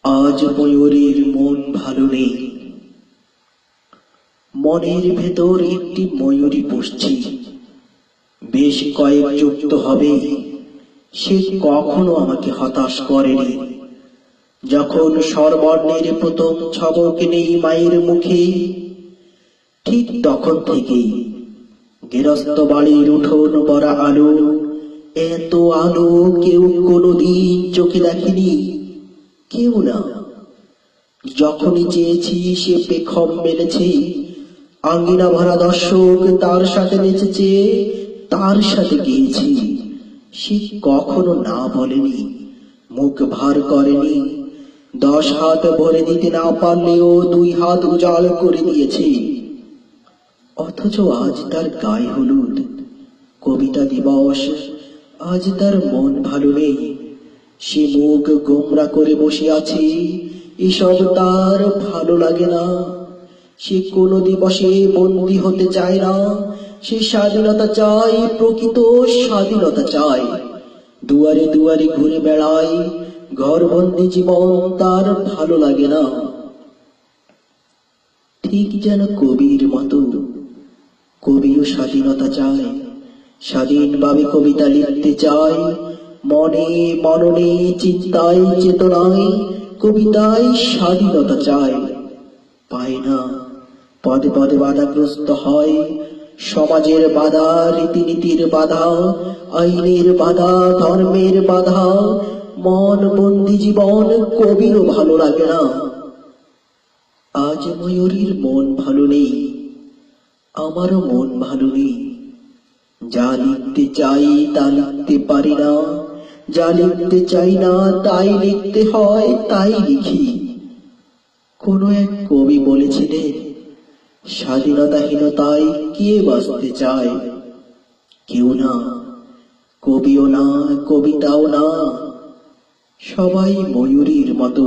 আজ ময়ূরীর মন ভালো নেই। মনের ভেতর একটি ময়ূরী পুষছি, বেশ কয়েক যুক্ত হবে। সে কখনো আমাকে হতাশ করেনি। যখন স্বরবর্ণের প্রথম ছবক নেই মায়ের মুখে, ঠিক তখন থেকেই গেরস্ত বাড়ির উঠোন ভরা আলো। এত আলো কেউ কোনোদিন চোখে দেখেনি, কেউ না। যখনই চেয়েছি সে পেখম মেলেছে। আঙ্গিনা ভরা দর্শক তার সাথে নেচেছে, তার সাথে গিয়েছি। সে কখনো না বলেনি, মুখ ভার করেনি। 10 হাত ভরে দিতে না পারলেও 2 হাত উজাড় করে দিয়েছে। অথচ আজ তার গায়ে হলুদ, কবিতা দিবস। আজ তার মন ভালো নেই। সে মুখ গোমরা করে বসে আছে। এসব তার ভালো লাগে না। সে কোনো দিবসে বন্দী হতে চায় না। সে স্বাধীনতা চায়, প্রকৃত স্বাধীনতা চায়। দুয়ারে দুয়ারে ঘুরে বেড়ায়। ঘরবন্দি জীবন তার ভালো লাগে না। ঠিক যেন কবির মতো, কবিও স্বাধীনতা চায়। স্বাধীনভাবে কবিতা লিখতে চায়। মনে মননে চিন্তায় চেতনায় কবিতায় স্বাধীনতা চায়। পায় না, পদে পদে বাধাগ্রস্ত হয়। সমাজের বাধা, রীতিনীতির বাধা, আইনের বাধা, ধর্মের বাধা। মন বন্দি জীবন কবিরও ভালো লাগে না। আজ ময়ূরীর মন ভালো নেই, আমারও মন ভালো নেই। যা লিখতে চাই তা লিখতে পারি না। যা লিখতে চাই না তাই লিখতে হয়, তাই লিখি। কোন এক কবি বলেছিলেন, স্বাধীনতাহীনতায় কে বাঁচতে চায়? কেউ না, কবিও না, কবিতাও না। সবাই ময়ূরীর মতো।